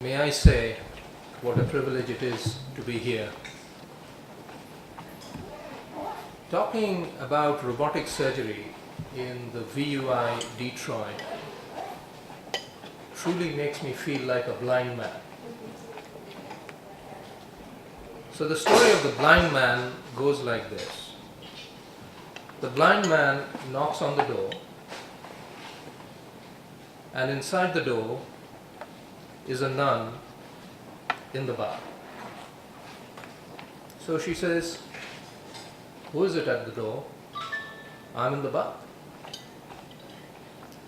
May I say what a privilege it is to be here. Talking about robotic surgery in the VUI Detroit truly makes me feel like a blind man. So the story of the blind man goes like this. The blind man knocks on the door, and inside the door is a nun in the bath. So she says, "Who is it at the door?" "I'm in the bath."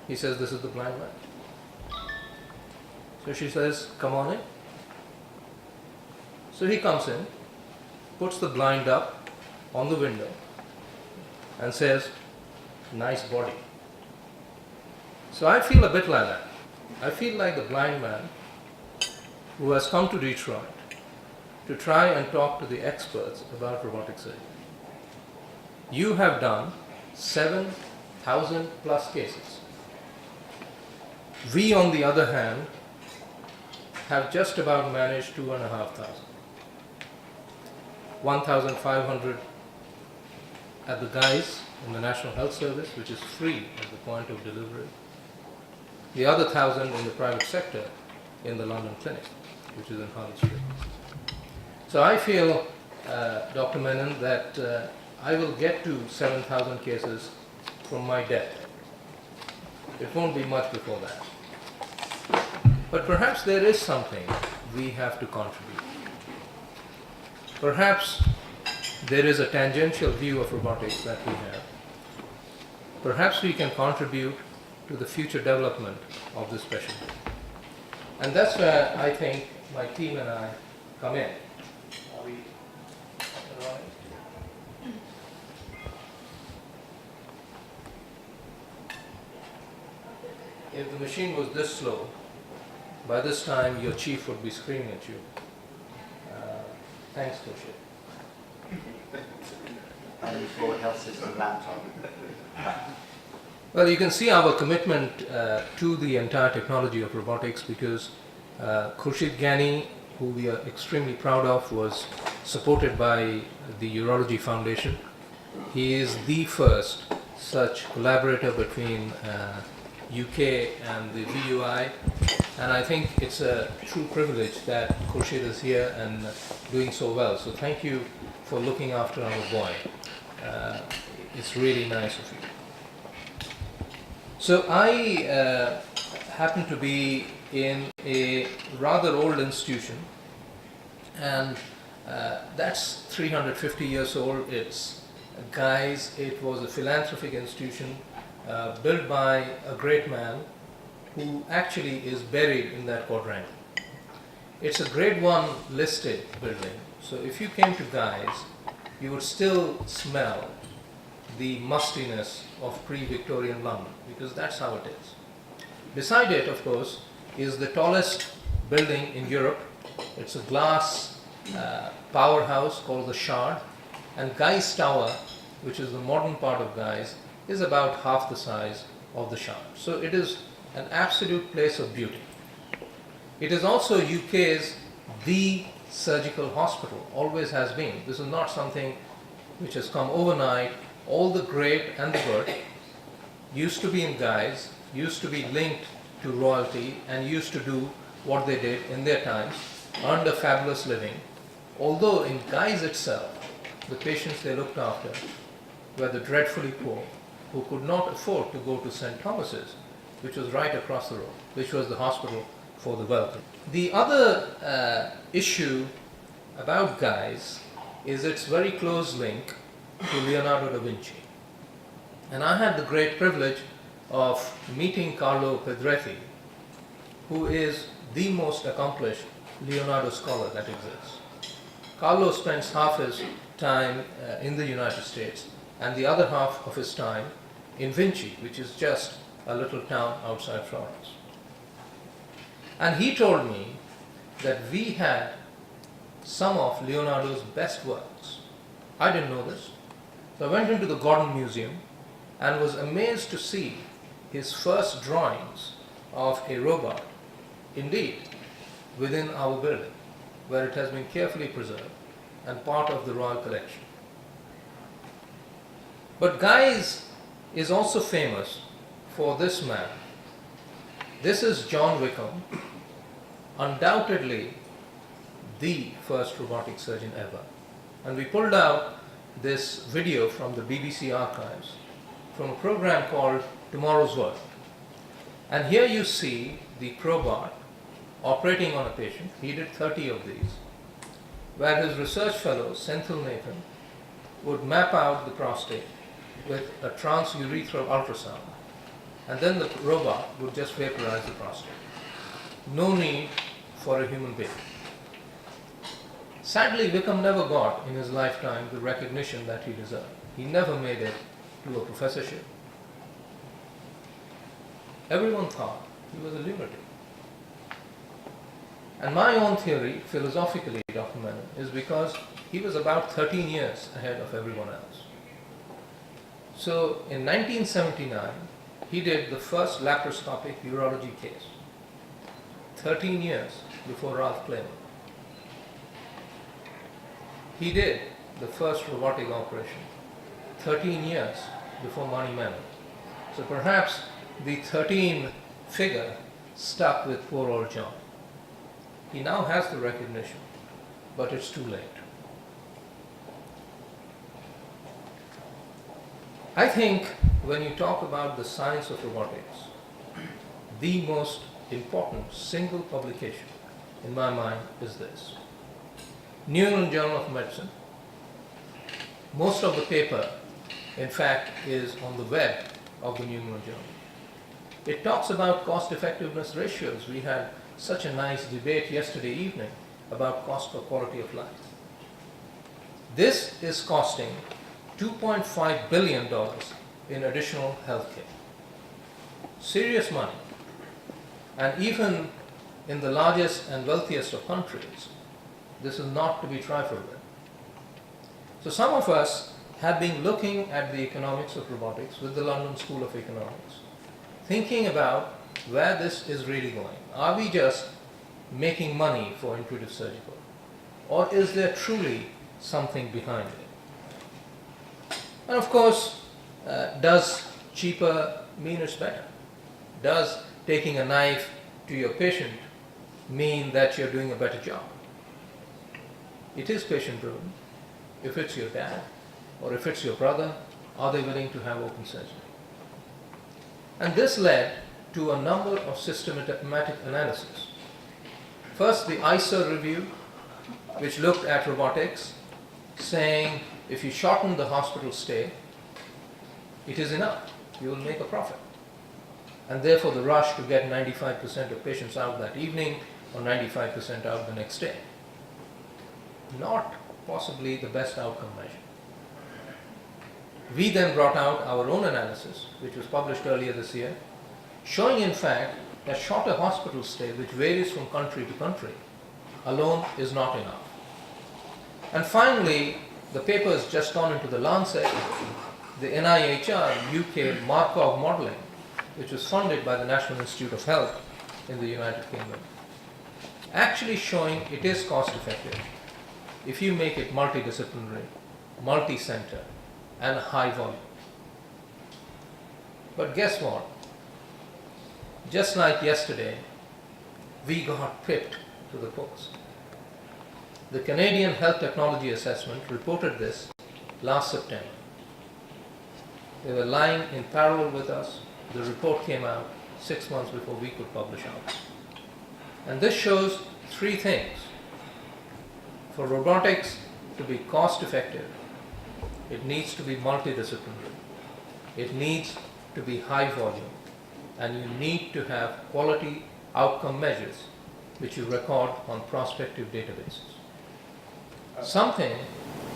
He says, "This is the blind man." So she says, "Come on in." So he comes in, puts the blind up on the window and says, "Nice body." So I feel a bit like that. I feel like the blind man who has come to Detroit to try and talk to the experts about robotic surgery. You have done 7,000 plus cases. We, on the other hand, have just about managed 2,500. 1,500 at the Guy's in the National Health Service, which is free at the point of delivery. The other 1,000 in the private sector in the London clinic, which is in Harley Street. So I feel, Dr. Menon, that I will get to 7,000 cases from my death. It won't be much before that. But perhaps there is something we have to contribute. Perhaps there is a tangential view of robotics that we have. Perhaps we can contribute to the future development of this specialty. And that's where I think my team and I come in. Are we all right? If the machine was this slow, by this time your chief would be screaming at you. Thanks, Kushit. Forward health system laptop. Well, you can see our commitment to the entire technology of robotics because Khurshid Ghani, who we are extremely proud of, was supported by the Urology Foundation. He is the first such collaborator between UK and the VUI, and I think it's a true privilege that Khurshid is here and doing so well. So thank you for looking after our boy. It's really nice of you. So I happen to be in a rather old institution, and that's 350 years old. It's it was a philanthropic institution built by a great man who actually is buried in that quadrangle. It's a grade 1 listed building, so if you came to Guy's, you would still smell the mustiness of pre-Victorian London, because that's how it is. Beside it, of course, is the tallest building in Europe. It's a glass powerhouse called the Shard, and Guy's Tower, which is the modern part of Guy's, is about half the size of the Shard. So it is an absolute place of beauty. It is also UK's the surgical hospital, always has been. This is not something which has come overnight. All the great and the good used to be in Guy's, used to be linked to royalty, and used to do what they did in their times, earned a fabulous living. Although in Guy's itself, the patients they looked after were the dreadfully poor, who could not afford to go to St. Thomas's, which was right across the road, which was the hospital for the wealthy. The other issue about Guy's is its very close link to Leonardo da Vinci. And I had the great privilege of meeting Carlo Pedretti, who is the most accomplished Leonardo scholar that exists. Carlo spends half his time in the United States and the other half of his time in Vinci, which is just a little town outside Florence. And he told me that we had some of Leonardo's best works. I didn't know this. So I went into the Gordon Museum and was amazed to see his first drawings of a robot. Indeed, within our building, where it has been carefully preserved and part of the Royal Collection. But Guy's is also famous for this man. This is John Wickham, undoubtedly the first robotic surgeon ever. And we pulled out this video from the BBC archives from a program called Tomorrow's Work. And here you see the probot operating on a patient. He did 30 of these, where his research fellow, Senthil Nathan, would map out the prostate with a transurethral ultrasound, and then the robot would just vaporize the prostate. No need for a human being. Sadly, Wickham never got in his lifetime the recognition that he deserved. He never made it to a professorship. Everyone thought he was a lunatic. And my own theory, philosophically, Dr. Menon, is because he was about 13 years ahead of everyone else. So in 1979, he did the first laparoscopic urology case, 13 years before Ralph Klayman. He did the first robotic operation, 13 years before Mani Menon. So perhaps the 13 figure stuck with poor old John. He now has the recognition, but it's too late. I think when you talk about the science of robotics, the most important single publication in my mind is this. New England Journal of Medicine. Most of the paper, in fact, is on the web of the New England Journal. It talks about cost effectiveness ratios. We had such a nice debate yesterday evening about cost per quality of life. This is costing $2.5 billion in additional health care. Serious money. And even in the largest and wealthiest of countries, this is not to be trifled with. So some of us have been looking at the economics of robotics with the London School of Economics, thinking about where this is really going. Are we just making money for intuitive surgical? Or is there truly something behind it? And of course, does cheaper mean it's better? Does taking a knife to your patient mean that you're doing a better job? It is patient-driven. If it's your dad or if it's your brother, are they willing to have open surgery? And this led to a number of systematic analysis. First, the ICER review, which looked at robotics, saying if you shorten the hospital stay, it is enough. You will make a profit. And therefore the rush to get 95% of patients out that evening or 95% out the next day. Not possibly the best outcome measure. We then brought out our own analysis, which was published earlier this year, showing in fact that shorter hospital stay, which varies from country to country, alone is not enough. And finally, the paper has just gone into the Lancet, the NIHR UK Markov modeling, which was funded by the National Institute of Health in the United Kingdom, actually showing it is cost effective if you make it multidisciplinary, multi-center, and high volume. But guess what? Just like yesterday, we got pipped to the post. The Canadian Health Technology Assessment reported this last September. They were lying in parallel with us. The report came out 6 months before we could publish ours. And this shows three things. For robotics to be cost effective, it needs to be multidisciplinary. It needs to be high volume. And you need to have quality outcome measures which you record on prospective databases.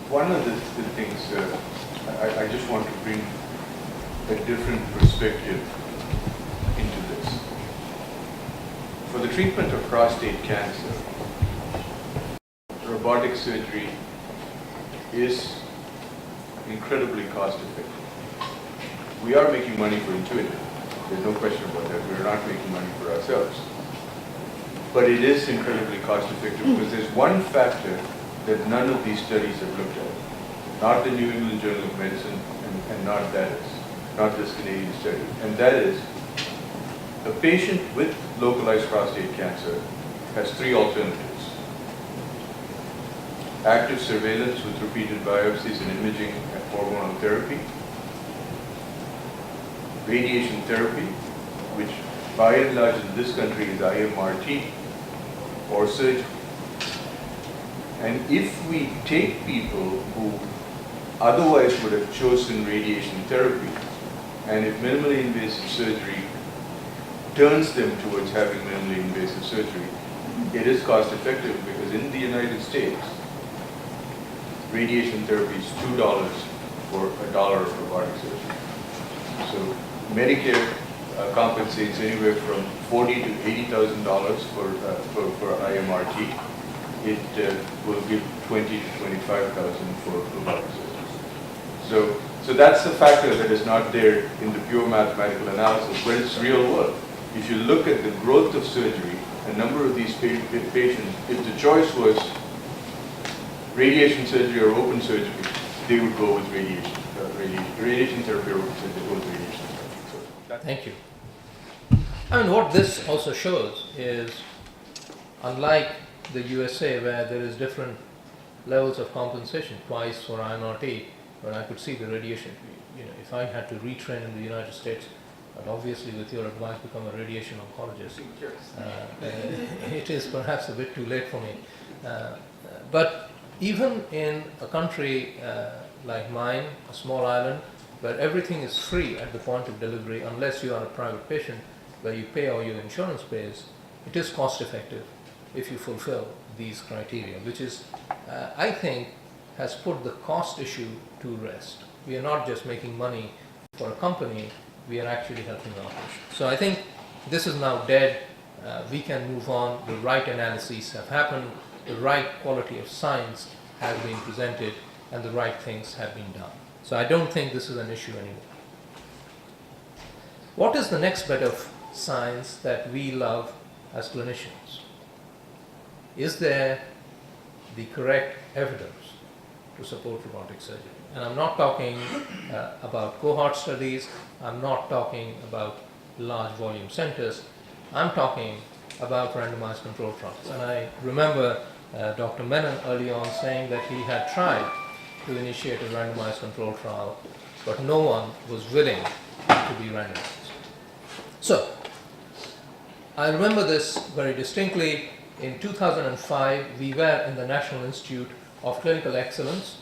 One of the things, I just want to bring a different perspective into this. For the treatment of prostate cancer, robotic surgery is incredibly cost effective. We are making money for Intuitive. There's no question about that. We're not making money for ourselves. but it is incredibly cost effective because there's one factor that none of these studies have looked at. Not the New England Journal of Medicine and not this Canadian study. And that is, a patient with localized prostate cancer has three alternatives. Active surveillance with repeated biopsies and imaging and hormonal therapy, radiation therapy, which by and large in this country is IMRT, or surgery. And if we take people who otherwise would have chosen radiation therapy, and if minimally invasive surgery turns them towards having minimally invasive surgery, it is cost effective because in the United States, radiation therapy is $2 for $1 of robotic surgery. So Medicare compensates anywhere from $40,000 to $80,000 for IMRT. It will give $20,000 to $25,000 for robotic surgery. So that's the factor that is not there in the pure mathematical analysis, but it's real world. If you look at the growth of surgery, a number of these patients, if the choice was radiation surgery or open surgery, they would go with radiation therapy or open surgery, they go with radiation therapy. So Thank you. I mean, what this also shows is, unlike the USA where there is different levels of compensation, twice for IMRT, where I could see the radiation, if I had to retrain in the United States, I'd obviously with your advice become a radiation oncologist. It is perhaps a bit too late for me. But even in a country like mine, a small island, where everything is free at the point of delivery, unless you are a private patient, where you pay or your insurance pays, it is cost effective if you fulfill these criteria, which is, I think, has put the cost issue to rest. We are not just making money for a company, we are actually helping our patients. So I think this is now dead. We can move on. The right analyses have happened, the right quality of science has been presented, and the right things have been done. So I don't think this is an issue anymore. What is the next bit of science that we love as clinicians? Is there the correct evidence to support robotic surgery? And I'm not talking about cohort studies, I'm not talking about large volume centers, I'm talking about randomized control trials. And I remember Dr. Menon early on saying that he had tried to initiate a randomized control trial, but no one was willing to be randomized. So, I remember this very distinctly. In 2005, we were in the National Institute of Clinical Excellence.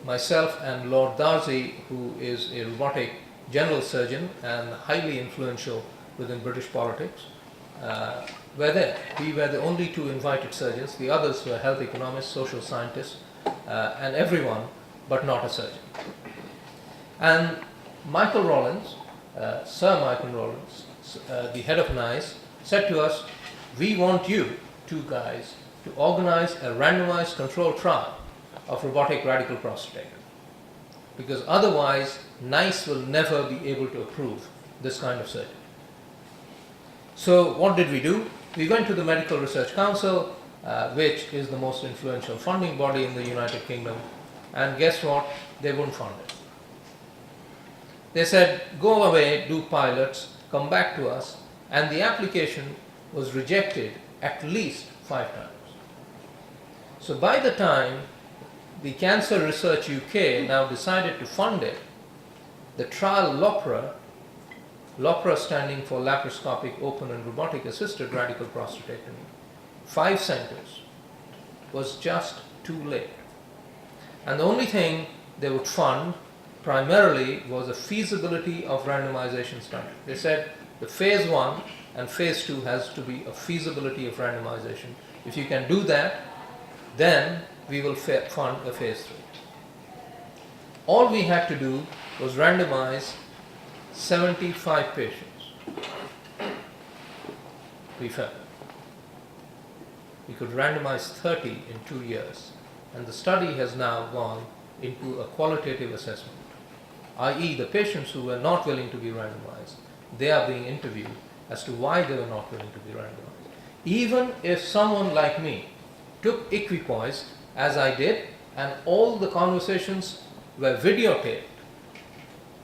Myself and Lord Darzi, who is a robotic general surgeon and highly influential within British politics, were there. We were the only two invited surgeons. The others were health economists, social scientists, and everyone but not a surgeon. And Michael Rollins, Sir Michael Rollins, the head of NICE, said to us, "We want you two guys to organize a randomized control trial of robotic radical prostatectomy, because otherwise NICE will never be able to approve this kind of surgery." So what did we do? We went to the Medical Research Council, which is the most influential funding body in the United Kingdom, and guess what? They wouldn't fund it. They said, go away, do pilots, come back to us, and the application was rejected at least 5 times. So by the time the Cancer Research UK now decided to fund it, the trial LOPRA standing for laparoscopic open and robotic assisted radical prostatectomy, 5 centers, was just too late. And the only thing they would fund primarily was a feasibility of randomization study. They said the phase 1 and phase 2 has to be a feasibility of randomization. If you can do that, then we will fund a phase 3. All we had to do was randomize 75 patients. We failed. We could randomize 30 in 2 years, and the study has now gone into a qualitative assessment, i.e. the patients who were not willing to be randomized, they are being interviewed as to why they were not willing to be randomized. Even if someone like me took equipoise as I did, and all the conversations were videotaped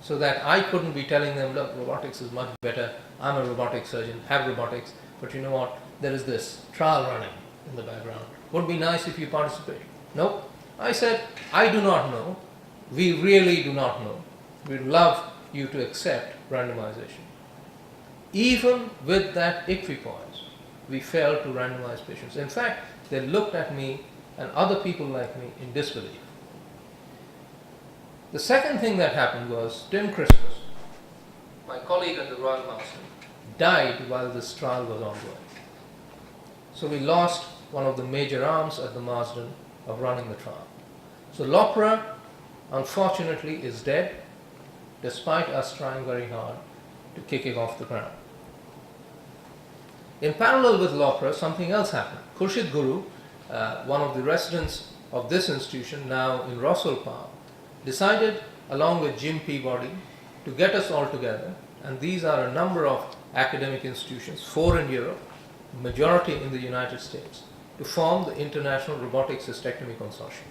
so that I couldn't be telling them, look, robotics is much better, I'm a robotic surgeon, have robotics, but you know what, there is this trial running in the background. Would be nice if you participate. Nope. I said, I do not know. We really do not know. We'd love you to accept randomization. Even with that equipoise, we failed to randomize patients. In fact, they looked at me and other people like me in disbelief. The second thing that happened was Tim Christmas, my colleague at the Royal Marsden, died while this trial was ongoing. So we lost one of the major arms at the Marsden of running the trial. So LOPRA, unfortunately, is dead, despite us trying very hard to kick it off the ground. In parallel with LOPRA, something else happened. Khurshid Guru, one of the residents of this institution, now in Russell Park, decided, along with Jim Peabody, to get us all together, and these are a number of academic institutions, 4 in Europe, majority in the United States, to form the International Robotic Cystectomy Consortium.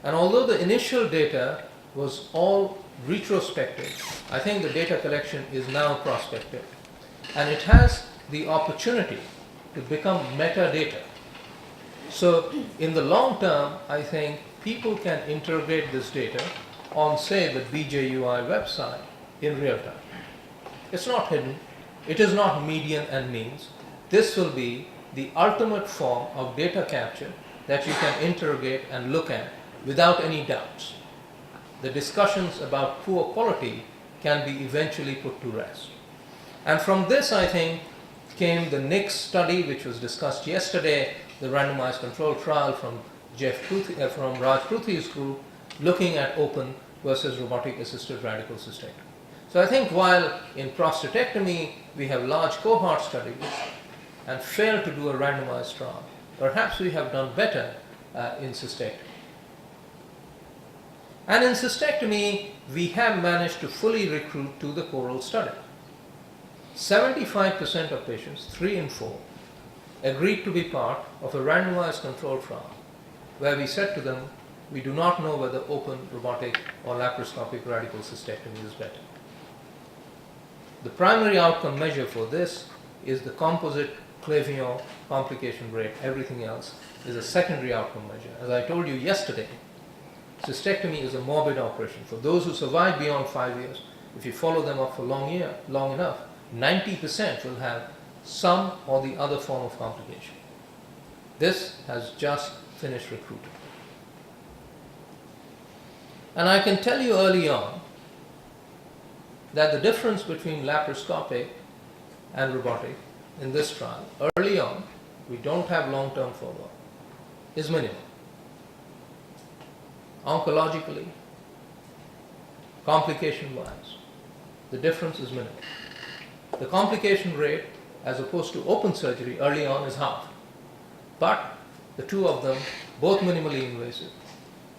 And although the initial data was all retrospective, I think the data collection is now prospective, and it has the opportunity to become metadata. So in the long term, I think people can interrogate this data on, say, the BJUI website in real time. It's not hidden. It is not median and means. This will be the ultimate form of data capture that you can interrogate and look at without any doubts. The discussions about poor quality can be eventually put to rest. And from this, I think, came the next study, which was discussed yesterday, the randomized control trial from Raj Pruthi's group, looking at open versus robotic assisted radical cystectomy. So I think while in prostatectomy we have large cohort studies and failed to do a randomized trial, perhaps we have done better in cystectomy. And in cystectomy, we have managed to fully recruit to the CORAL study. 75% of patients, 3 in 4, agreed to be part of a randomized control trial where we said to them, we do not know whether open, robotic or laparoscopic radical cystectomy is better. The primary outcome measure for this is the composite Clavillon complication rate. Everything else is a secondary outcome measure. As I told you yesterday, cystectomy is a morbid operation. For those who survive beyond 5 years, if you follow them up for long enough, 90% will have some or the other form of complication. This has just finished recruiting. And I can tell you early on that the difference between laparoscopic and robotic in this trial, early on, we don't have long-term follow-up, is minimal. Oncologically, complication-wise, the difference is minimal. The complication rate, as opposed to open surgery, early on is half. But the two of them, both minimally invasive,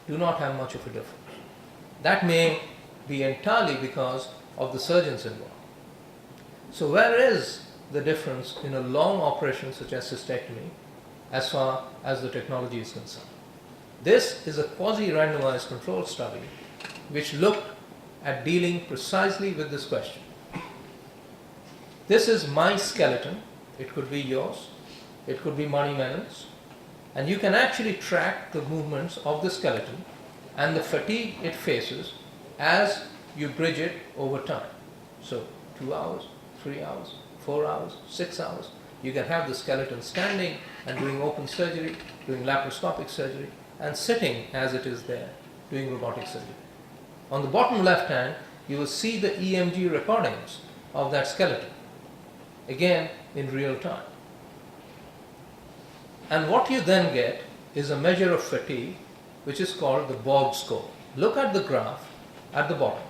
do not have much of a difference. That may be entirely because of the surgeons involved. So where is the difference in a long operation such as cystectomy as far as the technology is concerned? This is a quasi-randomized control study which looked at dealing precisely with this question. This is my skeleton. It could be yours. It could be Mani Menon's. And you can actually track the movements of the skeleton and the fatigue it faces as you bridge it over time. So 2 hours, 3 hours, 4 hours, 6 hours. You can have the skeleton standing and doing open surgery, doing laparoscopic surgery, and sitting as it is there, doing robotic surgery. On the bottom left hand, you will see the EMG recordings of that skeleton, again in real time. And what you then get is a measure of fatigue, which is called the Borg score. Look at the graph at the bottom.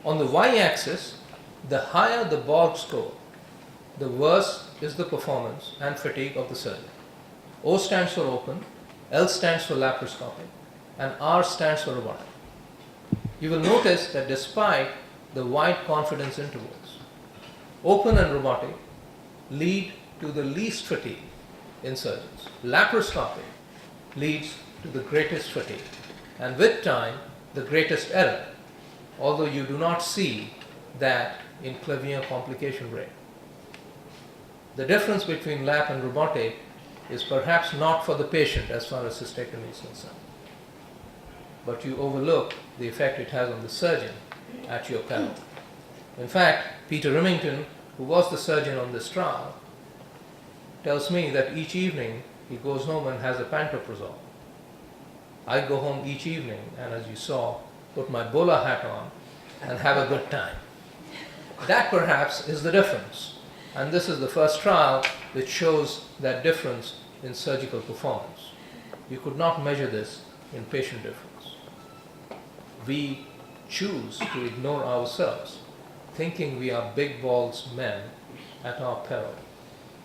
On the y-axis, the higher the Borg score, the worse is the performance and fatigue of the surgeon. O stands for open, L stands for laparoscopic, and R stands for robotic. You will notice that despite the wide confidence intervals, open and robotic lead to the least fatigue in surgeons. Laparoscopy leads to the greatest fatigue, and with time, the greatest error, although you do not see that in Clevier complication rate. The difference between lap and robotic is perhaps not for the patient as far as cystectomy is concerned, but you overlook the effect it has on the surgeon at your peril. In fact, Peter Remington, who was the surgeon on this trial, tells me that each evening he goes home and has a pantoprazole. I go home each evening and, as you saw, put my bowler hat on and have a good time. That perhaps is the difference. And this is the first trial which shows that difference in surgical performance. You could not measure this in patient difference. We choose to ignore ourselves, thinking we are big balls men at our peril.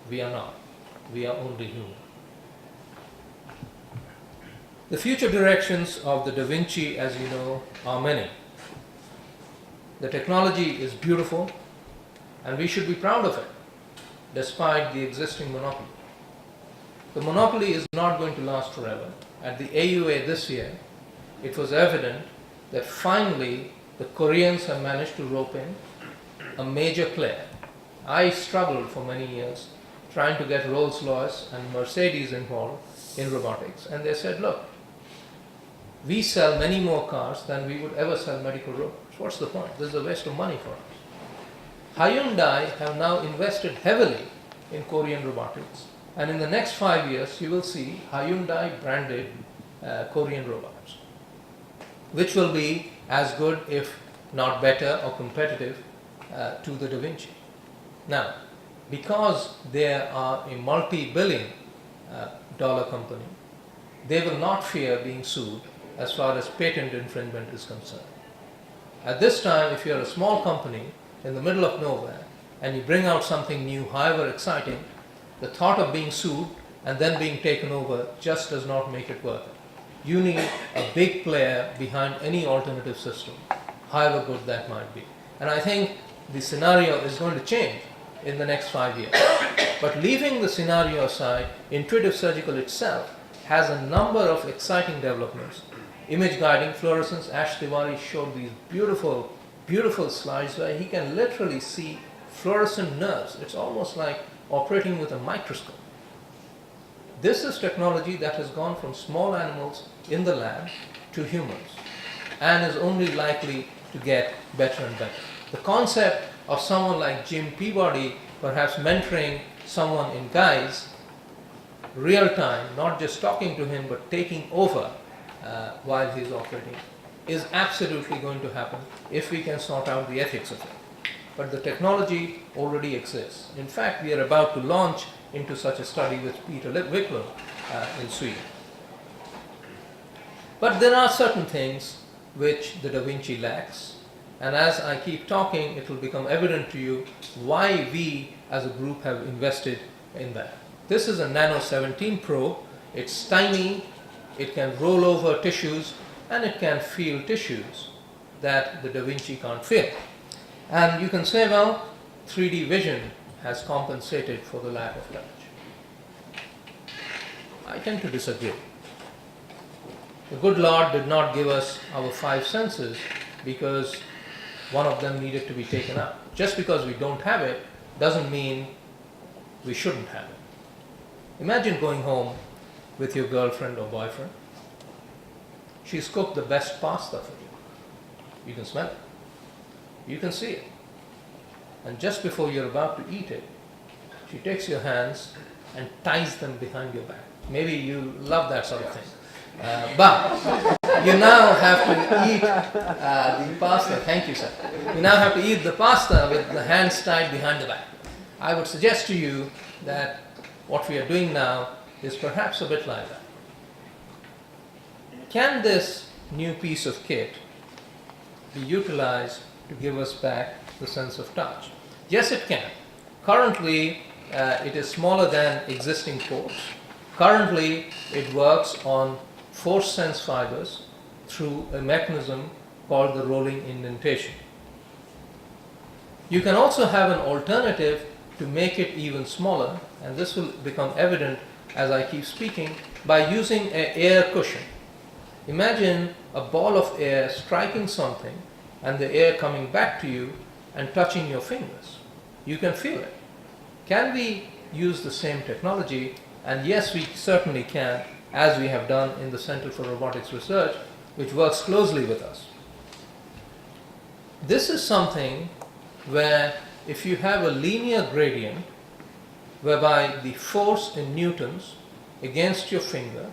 We are not. We are only human. The future directions of the Da Vinci, as you know, are many. The technology is beautiful, and we should be proud of it, despite the existing monopoly. The monopoly is not going to last forever. At the AUA this year, it was evident that finally the Koreans have managed to rope in a major player. I struggled for many years trying to get Rolls-Royce and Mercedes involved in robotics, and they said, look, we sell many more cars than we would ever sell medical robots. What's the point? This is a waste of money for us. Hyundai have now invested heavily in Korean robotics, and in the next 5 years you will see Hyundai branded Korean robots, which will be as good, if not better or competitive to the Da Vinci. Now, because they are a multi-billion dollar company, they will not fear being sued as far as patent infringement is concerned. At this time, if you are a small company in the middle of nowhere and you bring out something new, however exciting, the thought of being sued and then being taken over just does not make it worth it. You need a big player behind any alternative system, however good that might be. And I think the scenario is going to change in the next 5 years. But leaving the scenario aside, Intuitive Surgical itself has a number of exciting developments. Image guiding fluorescence, Ash Tiwari showed these beautiful, beautiful slides where he can literally see fluorescent nerves. It's almost like operating with a microscope. This is technology that has gone from small animals in the lab to humans and is only likely to get better and better. The concept of someone like Jim Peabody perhaps mentoring someone in Guy's real time, not just talking to him but taking over while he's operating, is absolutely going to happen if we can sort out the ethics of it. But the technology already exists. In fact, we are about to launch into such a study with Peter Wickler in Sweden. But there are certain things which the Da Vinci lacks, and as I keep talking, it will become evident to you why we as a group have invested in that. This is a Nano 17 probe. It's tiny, it can roll over tissues, and it can feel tissues that the Da Vinci can't feel. And you can say, well, 3D vision has compensated for the lack of touch. I tend to disagree. The good Lord did not give us our 5 senses because one of them needed to be taken out. Just because we don't have it doesn't mean we shouldn't have it. Imagine going home with your girlfriend or boyfriend. She's cooked the best pasta for you. You can smell it. You can see it. And just before you're about to eat it, she takes your hands and ties them behind your back. Maybe you love that sort of thing. But you now have to eat the pasta. Thank you, sir. You now have to eat the pasta with the hands tied behind the back. I would suggest to you that what we are doing now is perhaps a bit like that. Can this new piece of kit be utilized to give us back the sense of touch? Yes, it can. Currently, it is smaller than existing ports. Currently, it works on force sense fibers through a mechanism called the rolling indentation. You can also have an alternative to make it even smaller, and this will become evident as I keep speaking, by using an air cushion. Imagine a ball of air striking something and the air coming back to you and touching your fingers. You can feel it. Can we use the same technology? And yes, we certainly can, as we have done in the Center for Robotics Research, which works closely with us. This is something where if you have a linear gradient whereby the force in newtons against your finger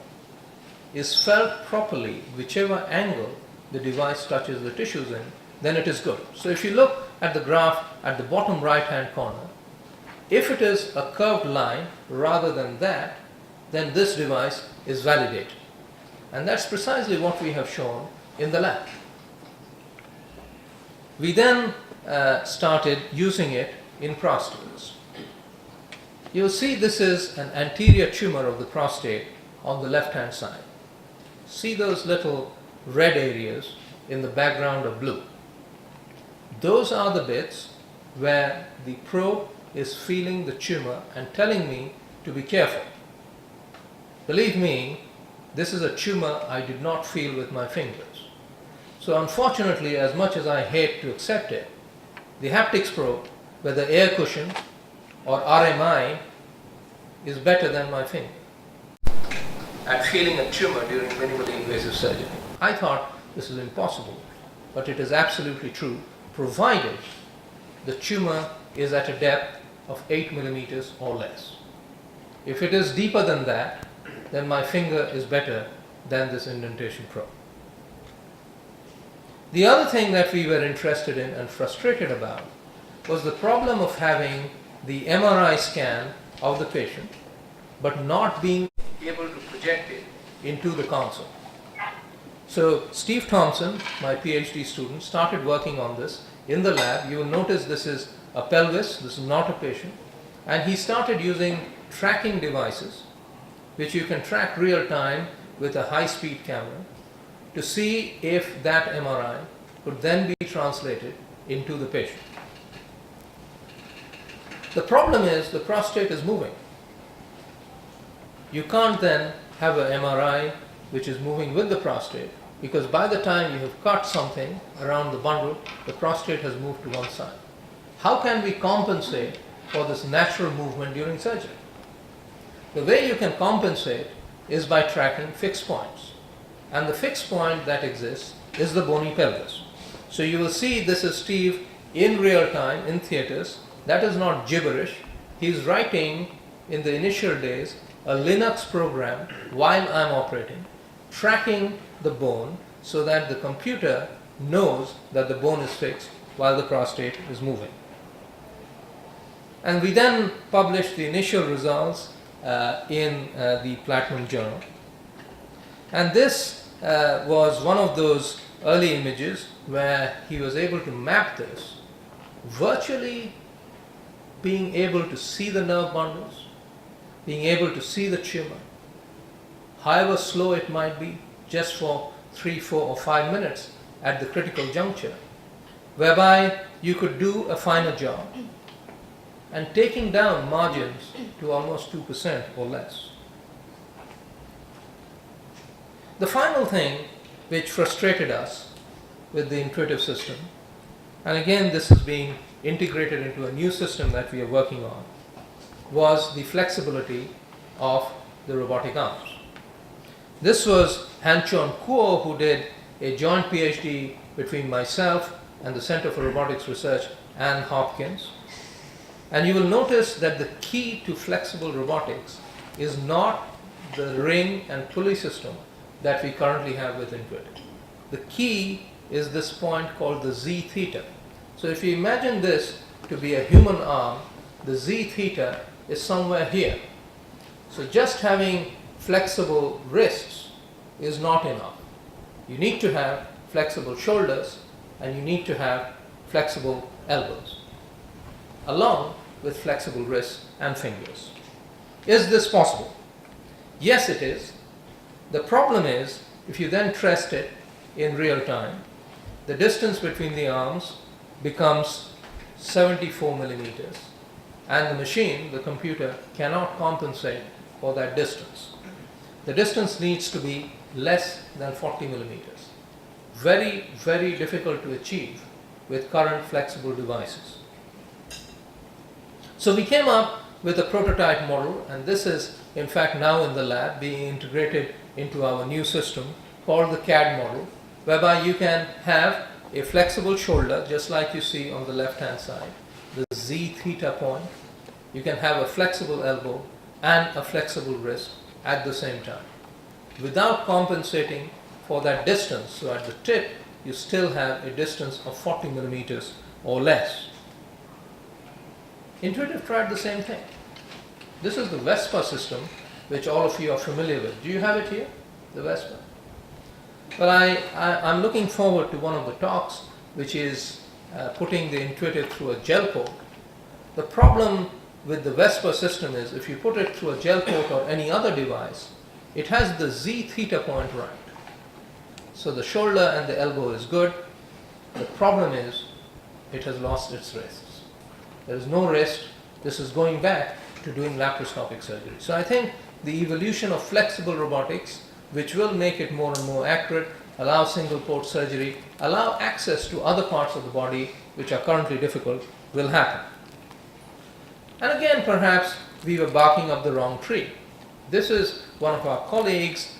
is felt properly whichever angle the device touches the tissues in, then it is good. So if you look at the graph at the bottom right hand corner, if it is a curved line rather than that, then this device is validated. And that's precisely what we have shown in the lab. We then started using it in prostates. You'll see this is an anterior tumor of the prostate on the left hand side. See those little red areas in the background of blue. Those are the bits where the probe is feeling the tumor and telling me to be careful. Believe me, this is a tumor I did not feel with my fingers. So unfortunately, as much as I hate to accept it, the haptics probe, whether air cushion or RMI, is better than my finger at feeling a tumor during minimally invasive surgery. I thought this is impossible, but it is absolutely true, provided the tumor is at a depth of 8 millimeters or less. If it is deeper than that, then my finger is better than this indentation probe. The other thing that we were interested in and frustrated about was the problem of having the MRI scan of the patient but not being able to project it into the console. So Steve Thompson, my PhD student, started working on this in the lab. You will notice this is a pelvis, this is not a patient, and he started using tracking devices which you can track real time with a high-speed camera to see if that MRI could then be translated into the patient. The problem is the prostate is moving. You can't then have an MRI which is moving with the prostate, because by the time you have cut something around the bundle, the prostate has moved to one side. How can we compensate for this natural movement during surgery? The way you can compensate is by tracking fixed points. And the fixed point that exists is the bony pelvis. So you will see this is Steve in real time in theaters. That is not gibberish. He's writing in the initial days a Linux program while I'm operating, tracking the bone so that the computer knows that the bone is fixed while the prostate is moving. And we then published the initial results in the Platinum Journal. And this was one of those early images where he was able to map this, virtually being able to see the nerve bundles, being able to see the tumor, however slow it might be, just for 3, 4, or 5 minutes at the critical juncture, whereby you could do a finer job and taking down margins to almost 2% or less. The final thing which frustrated us with the intuitive system, and again this is being integrated into a new system that we are working on, was the flexibility of the robotic arms. This was Han-Chon Kuo, who did a joint PhD between myself and the Center for Robotics Research and Hopkins. And you will notice that the key to flexible robotics is not the ring and pulley system that we currently have with Intuit. The key is this point called the Z theta. So if you imagine this to be a human arm, the Z theta is somewhere here. So just having flexible wrists is not enough. You need to have flexible shoulders and you need to have flexible elbows, along with flexible wrists and fingers. Is this possible? Yes, it is. The problem is, if you then test it in real time, the distance between the arms becomes 74 millimeters, and the machine, the computer, cannot compensate for that distance. The distance needs to be less than 40 millimeters. Very, very difficult to achieve with current flexible devices. So we came up with a prototype model, and this is in fact now in the lab being integrated into our new system called the CAD model, whereby you can have a flexible shoulder just like you see on the left hand side, the Z theta point. You can have a flexible elbow and a flexible wrist at the same time without compensating for that distance. So at the tip you still have a distance of 40 millimeters or less. Intuitive tried the same thing. This is the Vespa system, which all of you are familiar with. Do you have it here, the Vespa? Well, I'm looking forward to one of the talks, which is putting the Intuitive through a gel port. The problem with the Vespa system is if you put it through a gel port or any other device, it has the Z theta point right. So the shoulder and the elbow is good. The problem is it has lost its wrists. There is no wrist. This is going back to doing laparoscopic surgery. So I think the evolution of flexible robotics, which will make it more and more accurate, allow single port surgery, allow access to other parts of the body which are currently difficult, will happen. And again, perhaps we were barking up the wrong tree. This is one of our colleagues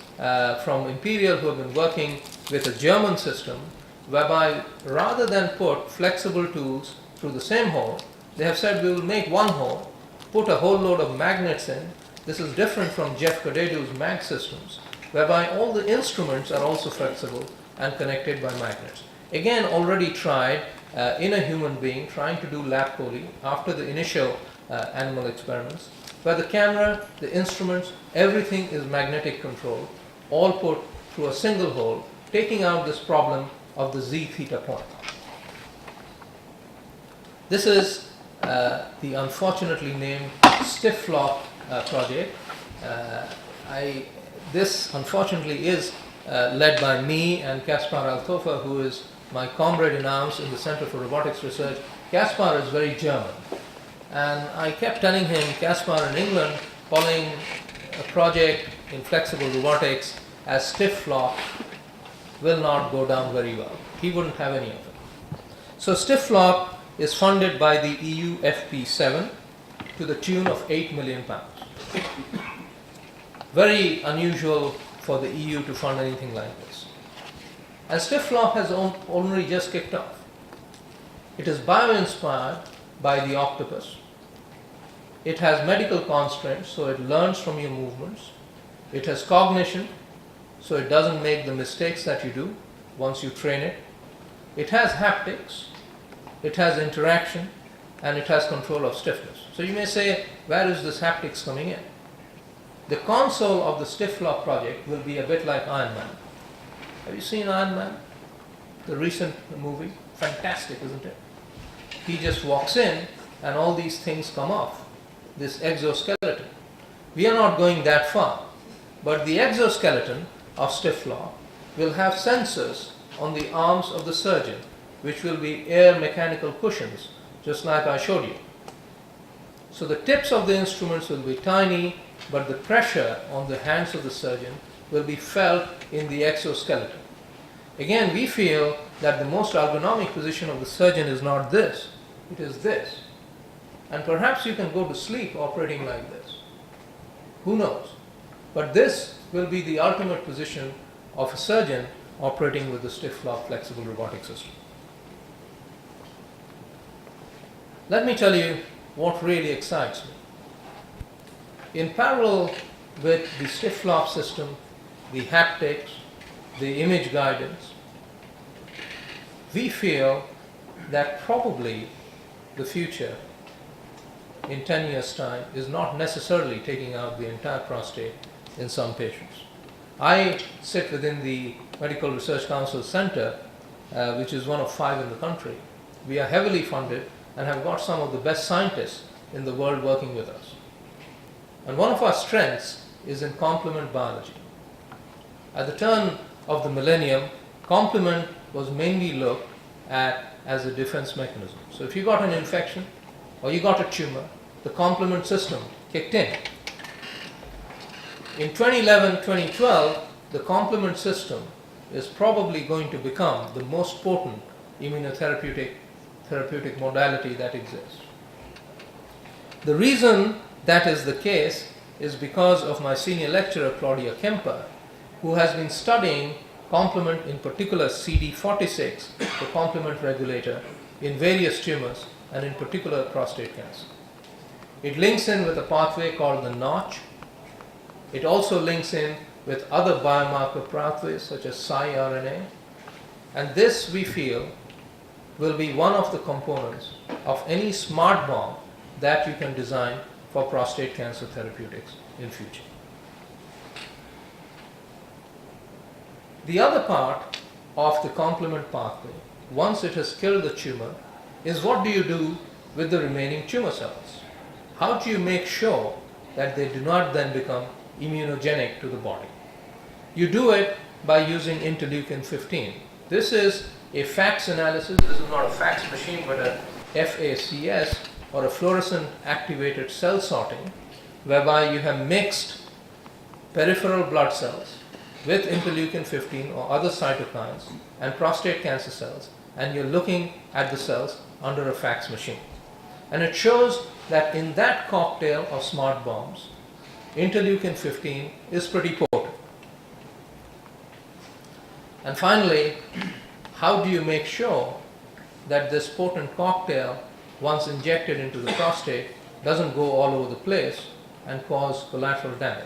from Imperial who have been working with a German system whereby rather than put flexible tools through the same hole, they have said we will make one hole, put a whole load of magnets in. This is different from Jeff Kadedu's mag systems, whereby all the instruments are also flexible and connected by magnets. Again, already tried in a human being, trying to do lap chole after the initial animal experiments, where the camera, the instruments, everything is magnetic control, all put through a single hole, taking out this problem of the Z theta point. This is the unfortunately named stiff flop project. This unfortunately is led by me and Kaspar Althofer, who is my comrade in arms in the Center for Robotics Research. Kaspar is very German, and I kept telling him, Kaspar in England, calling a project in flexible robotics as stiff flop will not go down very well. He wouldn't have any of it. So stiff flop is funded by the EU FP7 to the tune of £8 million. Very unusual for the EU to fund anything like this. And stiff flop has only just kicked off. It is bio-inspired by the octopus. It has medical constraints, so it learns from your movements. It has cognition, so it doesn't make the mistakes that you do once you train it. It has haptics, it has interaction, and it has control of stiffness. So you may say, where is this haptics coming in? The console of the stiff flop project will be a bit like Iron Man. Have you seen Iron Man? The recent movie? Fantastic, isn't it? He just walks in and all these things come off. This exoskeleton. We are not going that far, but the exoskeleton of stiff flop will have sensors on the arms of the surgeon, which will be air mechanical cushions, just like I showed you. So the tips of the instruments will be tiny, but the pressure on the hands of the surgeon will be felt in the exoskeleton. Again, we feel that the most ergonomic position of the surgeon is not this, it is this. And perhaps you can go to sleep operating like this. Who knows? But this will be the ultimate position of a surgeon operating with the stiff flop flexible robotic system. Let me tell you what really excites me. In parallel with the stiff flop system, the haptics, the image guidance, we feel that probably the future in 10 years' time is not necessarily taking out the entire prostate in some patients. I sit within the Medical Research Council Center, which is one of 5 in the country. We are heavily funded and have got some of the best scientists in the world working with us. And one of our strengths is in complement biology. At the turn of the millennium, complement was mainly looked at as a defense mechanism. So if you got an infection or you got a tumor, the complement system kicked in. In 2011-2012, the complement system is probably going to become the most potent therapeutic modality that exists. The reason that is the case is because of my senior lecturer Claudia Kemper, who has been studying complement, in particular CD46, the complement regulator, in various tumors and in particular prostate cancer. It links in with a pathway called the Notch. It also links in with other biomarker pathways such as siRNA, and this we feel will be one of the components of any smart bomb that you can design for prostate cancer therapeutics in future. The other part of the complement pathway, once it has killed the tumor, is what do you do with the remaining tumor cells? How do you make sure that they do not then become immunogenic to the body? You do it by using interleukin-15. This is a FACS analysis. This is not a FACS machine, but a FACS, or a fluorescent activated cell sorting, whereby you have mixed peripheral blood cells with interleukin-15 or other cytokines and prostate cancer cells, and you're looking at the cells under a FACS machine. And it shows that in that cocktail of smart bombs, interleukin-15 is pretty potent. And finally, how do you make sure that this potent cocktail, once injected into the prostate, doesn't go all over the place and cause collateral damage?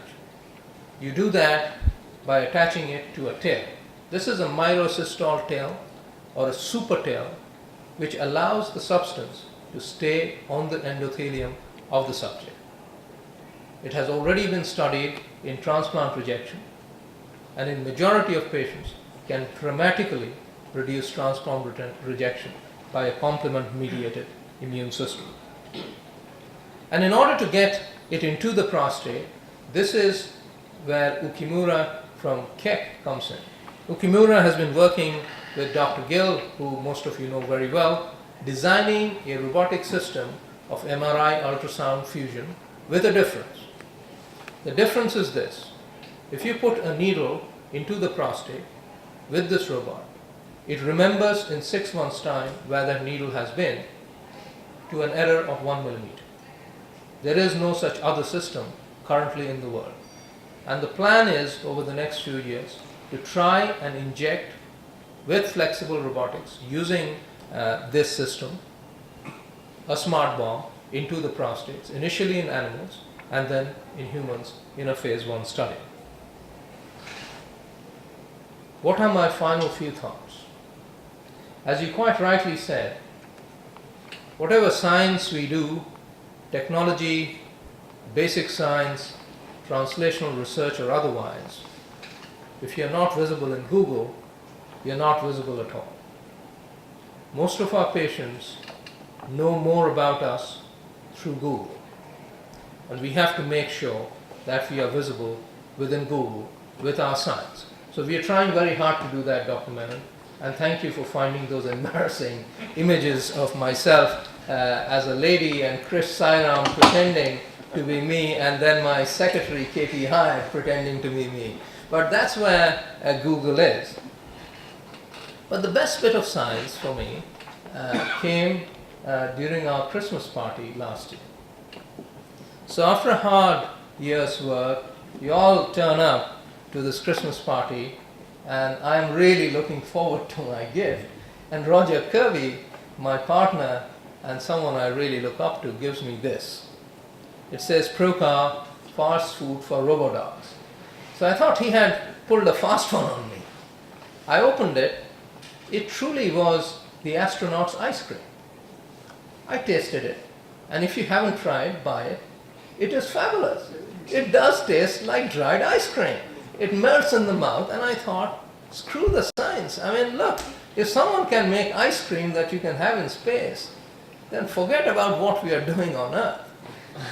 You do that by attaching it to a tail. This is a myrocystol tail or a super tail, which allows the substance to stay on the endothelium of the subject. It has already been studied in transplant rejection, and in majority of patients can dramatically reduce transplant rejection by a complement-mediated immune system. And in order to get it into the prostate, this is where Ukimura from Keck comes in. Ukimura has been working with Dr. Gill, who most of you know very well, designing a robotic system of MRI ultrasound fusion with a difference. The difference is this: if you put a needle into the prostate with this robot, it remembers in 6 months' time where that needle has been to an error of 1 millimeter. There is no such other system currently in the world. And the plan is, over the next few years, to try and inject with flexible robotics, using this system, a smart bomb into the prostates, initially in animals and then in humans in a phase 1 study. What are my final few thoughts? As you quite rightly said, whatever science we do, technology, basic science, translational research or otherwise, if you're not visible in Google, you're not visible at all. Most of our patients know more about us through Google, and we have to make sure that we are visible within Google with our science. So we are trying very hard to do that, Dr. Menon, and thank you for finding those embarrassing images of myself as a lady and Chris Sairam pretending to be me, and then my secretary Katie Hyde pretending to be me. But that's where Google is. But the best bit of science for me came during our Christmas party last year. So after a hard year's work, you all turn up to this Christmas party, and I'm really looking forward to my gift. And Roger Kirby, my partner and someone I really look up to, gives me this. It says Prokar, fast food for robodogs. So I thought he had pulled a fast one on me. I opened it. It truly was the astronaut's ice cream. I tasted it, and if you haven't tried, buy it. It is fabulous. It does taste like dried ice cream. It melts in the mouth, and I thought, screw the science. I mean, look, if someone can make ice cream that you can have in space, then forget about what we are doing on Earth.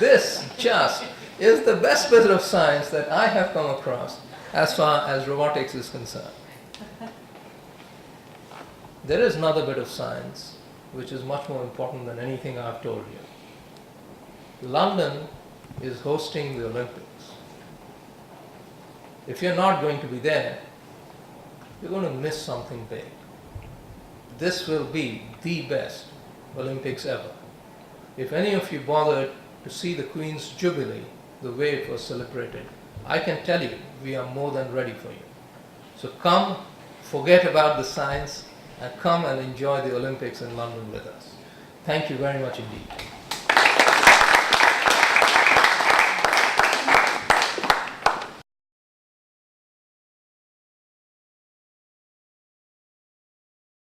This just is the best bit of science that I have come across as far as robotics is concerned. There is another bit of science which is much more important than anything I've told you. London is hosting the Olympics. If you're not going to be there, you're going to miss something big. This will be the best Olympics ever. If any of you bothered to see the Queen's Jubilee, the way it was celebrated, I can tell you we are more than ready for you. So come, forget about the science, and come and enjoy the Olympics in London with us. Thank you very much indeed.